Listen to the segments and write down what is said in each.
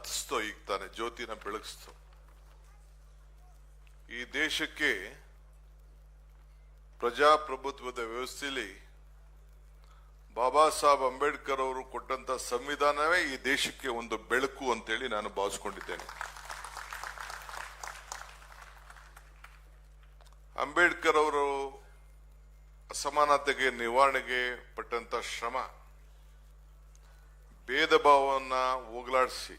ಹತ್ತಿಸ್ತೋ, ಈಗ ತಾನೆ ಜ್ಯೋತಿನ ಬೆಳಗಿಸ್ತೋ. ಈ ದೇಶಕ್ಕೆ ಪ್ರಜಾಪ್ರಭುತ್ವದ ವ್ಯವಸ್ಥೆಯಲ್ಲಿ ಬಾಬಾ ಸಾಹೇಬ್ ಅಂಬೇಡ್ಕರ್ ಅವರು ಕೊಟ್ಟಂತ ಸಂವಿಧಾನವೇ ಈ ದೇಶಕ್ಕೆ ಒಂದು ಬೆಳಕು ಅಂತೇಳಿ ನಾನು ಭಾವಿಸಿಕೊಂಡಿದ್ದೇನೆ. ಅಂಬೇಡ್ಕರ್ ಅವರು ಅಸಮಾನತೆಗೆ ನಿವಾರಣೆಗೆ ಪಟ್ಟಂತ ಶ್ರಮ, ಭೇದ ಭಾವವನ್ನ ಹೋಗಲಾಡಿಸಿ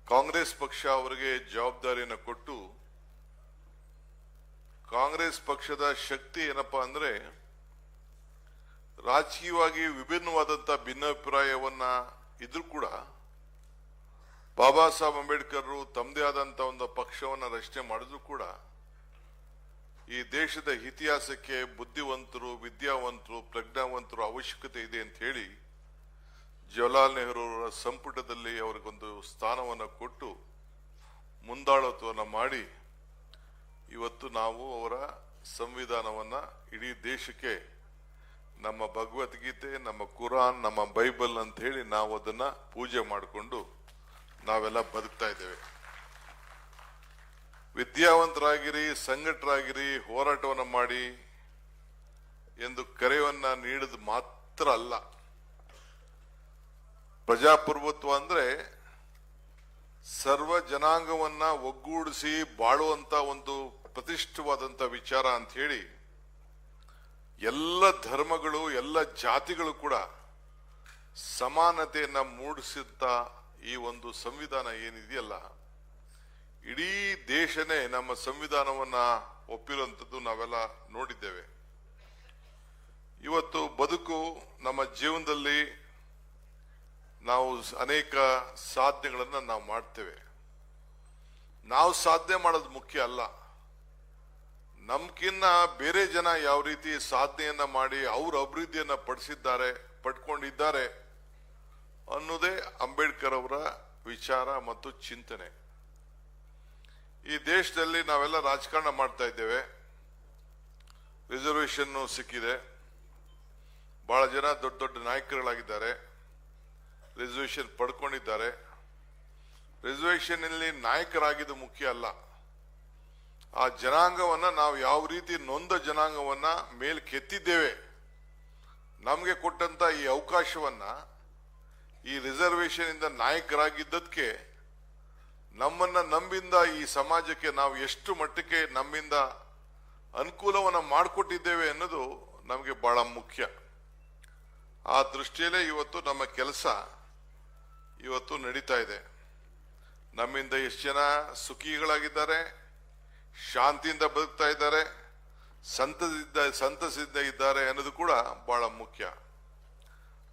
ಕಾಂಗ್ರೆಸ್ ಪಕ್ಷ ಅವರಿಗೆ ಜವಾಬ್ದಾರಿಯನ್ನು ಕೊಟ್ಟು, ಕಾಂಗ್ರೆಸ್ ಪಕ್ಷದ ಶಕ್ತಿ ಏನಪ್ಪಾ ಅಂದ್ರೆ ರಾಜಕೀಯವಾಗಿ ವಿಭಿನ್ನವಾದಂತ ಭಿನ್ನಾಭಿಪ್ರಾಯವನ್ನ ಇದ್ರೂ ಕೂಡ ಬಾಬಾ ಸಾಹೇಬ್ ಅಂಬೇಡ್ಕರ್ ತಮ್ಮದೇ ಆದಂತ ಒಂದು ಪಕ್ಷವನ್ನ ರಚನೆ ಮಾಡಿದ್ರು ಕೂಡ ಈ ದೇಶದ ಇತಿಹಾಸಕ್ಕೆ ಬುದ್ಧಿವಂತರು, ವಿದ್ಯಾವಂತರು, ಪ್ರಜ್ಞಾವಂತರು ಅವಶ್ಯಕತೆ ಇದೆ ಅಂತ ಹೇಳಿ ಜವಾಹರ್ಲಾಲ್ ನೆಹರು ಅವರ ಸಂಪುಟದಲ್ಲಿ ಅವರಿಗೊಂದು ಸ್ಥಾನವನ್ನು ಕೊಟ್ಟು ಮುಂದಾಳತ್ವವನ್ನು ಮಾಡಿ ಇವತ್ತು ನಾವು ಅವರ ಸಂವಿಧಾನವನ್ನ ಇಡೀ ದೇಶಕ್ಕೆ ನಮ್ಮ ಭಗವದ್ಗೀತೆ, ನಮ್ಮ ಕುರಾನ್, ನಮ್ಮ ಬೈಬಲ್ ಅಂತ ಹೇಳಿ ನಾವು ಅದನ್ನ ಪೂಜೆ ಮಾಡಿಕೊಂಡು ನಾವೆಲ್ಲ ಬದುಕ್ತಾ ಇದ್ದೇವೆ. ವಿದ್ಯಾವಂತರಾಗಿರಿ, ಸಂಘಟರಾಗಿರಿ, ಹೋರಾಟವನ್ನು ಮಾಡಿ ಎಂದು ಕರೆಯನ್ನ ನೀಡಿದ ಮಾತ್ರ ಅಲ್ಲ. ಪ್ರಜಾಪ್ರಭುತ್ವ ಅಂದ್ರೆ ಸರ್ವ ಜನಾಂಗವನ್ನ ಒಗ್ಗೂಡಿಸಿ ಬಾಳುವಂತ ಒಂದು ಪ್ರತಿಷ್ಠವಾದಂತ ವಿಚಾರ ಅಂತ ಹೇಳಿ ಎಲ್ಲ ಧರ್ಮಗಳು, ಎಲ್ಲ ಜಾತಿಗಳು ಕೂಡ ಸಮಾನತೆಯನ್ನ ಮೂಡಿಸಿದ ಈ ಒಂದು ಸಂವಿಧಾನ ಏನಿದೆಯಲ್ಲ, ಇಡೀ ದೇಶನೇ ನಮ್ಮ ಸಂವಿಧಾನವನ್ನ ಒಪ್ಪಿರುವಂಥದ್ದು ನಾವೆಲ್ಲ ನೋಡಿದ್ದೇವೆ. ಇವತ್ತು ಬದುಕು ನಮ್ಮ ಜೀವನದಲ್ಲಿ ನಾವು ಅನೇಕ ಸಾಧನೆಗಳನ್ನ ನಾವು ಮಾಡ್ತೇವೆ. ನಾವು ಸಾಧನೆ ಮಾಡೋದು ಮುಖ್ಯ ಅಲ್ಲ, ನಮ್ಕಿನ್ನ ಬೇರೆ ಜನ ಯಾವ ರೀತಿ ಸಾಧನೆಯನ್ನ ಮಾಡಿ ಅವ್ರ ಅಭಿವೃದ್ಧಿಯನ್ನ ಪಡ್ಕೊಂಡಿದ್ದಾರೆ ಅನ್ನೋದೇ ಅಂಬೇಡ್ಕರ್ ಅವರ ವಿಚಾರ ಮತ್ತು ಚಿಂತನೆ. ಈ ದೇಶದಲ್ಲಿ ನಾವೆಲ್ಲ ರಾಜಕಾರಣ ಮಾಡ್ತಾ ಇದ್ದೇವೆ. ರಿಸರ್ವೇಶನ್ ಸಿಕ್ಕಿದೆ, ಬಹಳ ಜನ ದೊಡ್ಡ ದೊಡ್ಡ ನಾಯಕರುಗಳಾಗಿದ್ದಾರೆ, ರಿಸರ್ವೇಶನ್ ಪಡ್ಕೊಂಡಿದ್ದಾರೆ. ರಿಸರ್ವೇಶನ್ ಅಲ್ಲಿ ನಾಯಕರಾಗಿದ್ದು ಮುಖ್ಯ ಅಲ್ಲ, ಆ ಜನಾಂಗವನ್ನ ನಾವು ಯಾವ ರೀತಿ ನೊಂದ ಜನಾಂಗವನ್ನ ಮೇಲ್ ಕೆತ್ತಿದ್ದೇವೆ. ನಮಗೆ ಕೊಟ್ಟಂತ ಈ ಅವಕಾಶವನ್ನ, ಈ ರಿಸರ್ವೇಶನ್ ಇಂದ ನಾಯಕರಾಗಿದ್ದಕ್ಕೆ ನಮ್ಮನ್ನ ನಂಬಿಂದ ಈ ಸಮಾಜಕ್ಕೆ ನಾವು ಎಷ್ಟು ಮಟ್ಟಕ್ಕೆ ನಮ್ಮಿಂದ ಅನುಕೂಲವನ್ನ ಮಾಡಿಕೊಟ್ಟಿದ್ದೇವೆ ಅನ್ನೋದು ನಮಗೆ ಬಹಳ ಮುಖ್ಯ. ಆ ದೃಷ್ಟಿಯಲ್ಲೇ ಇವತ್ತು ನಮ್ಮ ಕೆಲಸ ಇವತ್ತು ನಡೀತಾ ಇದೆ. ನಮ್ಮಿಂದ ಎಷ್ಟು ಜನ ಸುಖಿಗಳಾಗಿದ್ದಾರೆ, ಶಾಂತಿಯಿಂದ ಬದುಕ್ತಾ ಇದ್ದಾರೆ, ಸಂತಸದಿಂದ ಇದ್ದಾರೆ ಅನ್ನೋದು ಕೂಡ ಬಹಳ ಮುಖ್ಯ.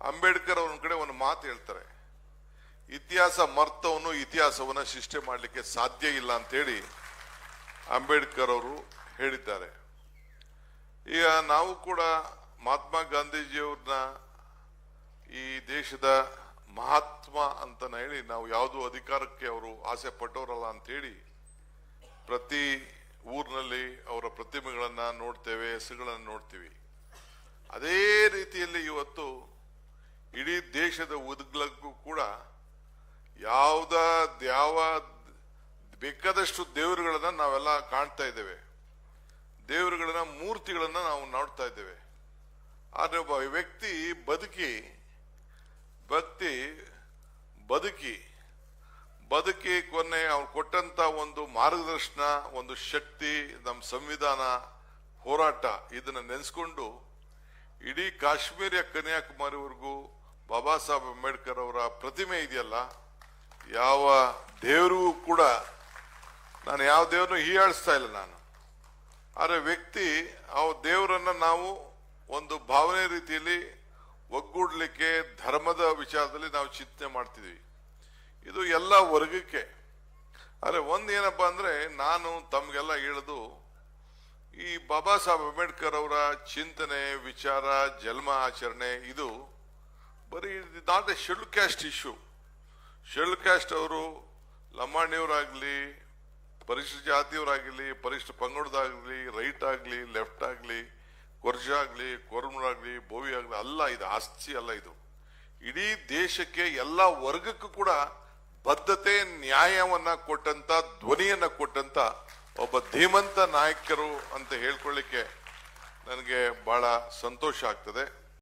ಅಂಬೇಡ್ಕರ್ ಅವ್ರ ಕಡೆ ಒಂದು ಮಾತು ಹೇಳ್ತಾರೆ, ಇತಿಹಾಸ ಮರ್ತವನು ಇತಿಹಾಸವನ್ನ ಸೃಷ್ಟಿ ಮಾಡಲಿಕ್ಕೆ ಸಾಧ್ಯ ಇಲ್ಲ ಅಂತೇಳಿ ಅಂಬೇಡ್ಕರ್ ಅವರು ಹೇಳಿದ್ದಾರೆ. ಈಗ ನಾವು ಕೂಡ ಮಹಾತ್ಮ ಗಾಂಧೀಜಿಯವ್ರನ್ನ ಈ ದೇಶದ ಮಹಾತ್ಮ ಅಂತ ಹೇಳಿ ನಾವು ಯಾವುದೋ ಅಧಿಕಾರಕ್ಕೆ ಅವರು ಆಸೆ ಪಟ್ಟವರಲ್ಲ ಅಂತೇಳಿ ಪ್ರತಿ ಊರಿನಲ್ಲಿ ಅವರ ಪ್ರತಿಮೆಗಳನ್ನ ನೋಡ್ತೇವೆ, ಹೆಸರುಗಳನ್ನ ನೋಡ್ತೀವಿ. ಅದೇ ರೀತಿಯಲ್ಲಿ ಇವತ್ತು ಇಡೀ ದೇಶದ ಉದ್ಗಲಕ್ಕೂ ಕೂಡ ಯಾವ ಬೇಕಾದಷ್ಟು ದೇವರುಗಳನ್ನ ನಾವೆಲ್ಲ ಕಾಣ್ತಾ ಇದ್ದೇವೆ, ದೇವರುಗಳನ್ನ, ಮೂರ್ತಿಗಳನ್ನ ನಾವು ನೋಡ್ತಾ ಇದ್ದೇವೆ. ಆದ್ರೆ ಒಬ್ಬ ವ್ಯಕ್ತಿ ಬದುಕಿ ಕೊನೆ ಅವ್ರು ಕೊಟ್ಟಂತ ಒಂದು ಮಾರ್ಗದರ್ಶನ, ಒಂದು ಶಕ್ತಿ, ನಮ್ಮ ಸಂವಿಧಾನ ಹೋರಾಟ, ಇದನ್ನ ನೆನೆಸ್ಕೊಂಡು ಇಡೀ ಕಾಶ್ಮೀರ ಕನ್ಯಾಕುಮಾರಿವರೆಗೂ ಬಾಬಾ ಸಾಹೇಬ್ ಅಂಬೇಡ್ಕರ್ ಅವರ ಪ್ರತಿಮೆ ಇದೆಯಲ್ಲ, ಯಾವ ದೇವರಿಗೂ ಕೂಡ ನಾನು ಯಾವ ದೇವ್ರನ್ನು ಹೀಯಾಳಿಸ್ತಾ ಇಲ್ಲ ನಾನು. ಆದ್ರೆ ವ್ಯಕ್ತಿ ಆ ದೇವರನ್ನ ನಾವು ಒಂದು ಭಾವನೆ ರೀತಿಯಲ್ಲಿ ಒಗ್ಗೂಡ್ಲಿಕ್ಕೆ ಧರ್ಮದ ವಿಚಾರದಲ್ಲಿ ನಾವು ಚಿಂತನೆ ಮಾಡ್ತಿದ್ವಿ. ಇದು ಎಲ್ಲ ವರ್ಗಕ್ಕೆ. ಆದ್ರೆ ಒಂದೇನಪ್ಪಾ ಅಂದ್ರೆ ನಾನು ತಮ್ಗೆಲ್ಲ ಹೇಳೋದು, ಈ ಬಾಬಾ ಸಾಹೇಬ್ ಅಂಬೇಡ್ಕರ್ ಅವರ ಚಿಂತನೆ, ವಿಚಾರ, ಜನ್ಮ ಆಚರಣೆ ಇದು ಬರೀ not A schedule caste issue. Schedule caste ಅವರು ಲಂಬಾಣಿಯವರಾಗ್ಲಿ, ಪರಿಶಿಷ್ಟ ಜಾತಿಯವರಾಗಲಿ, ಪರಿಶಿಷ್ಟ ಪಂಗಡದಾಗಲಿ, ರೈಟ್ ಆಗ್ಲಿ, ಲೆಫ್ಟ್ ಆಗ್ಲಿ, ಕೊರ್ಜ ಆಗ್ಲಿ, ಕೊರ್ಮರಾಗ್ಲಿ, ಬೋವಿ ಆಗ್ಲಿ ಅಲ್ಲ, ಇದು ಆಸ್ತಿ ಅಲ್ಲ. ಇಡೀ ದೇಶಕ್ಕೆ ಎಲ್ಲ ವರ್ಗಕ್ಕೂ ಕೂಡ ಬದ್ಧತೆ ನ್ಯಾಯವನ್ನ ಕೊಟ್ಟಂತ ಧ್ವನಿಯನ್ನ ಕೊಟ್ಟಂತ ಒಬ್ಬ ಧೀಮಂತ ನಾಯಕರು ಅಂತ ಹೇಳ್ಕೊಳ್ಳಿಕ್ಕೆ ನನಗೆ ಬಹಳ ಸಂತೋಷ ಆಗ್ತದೆ.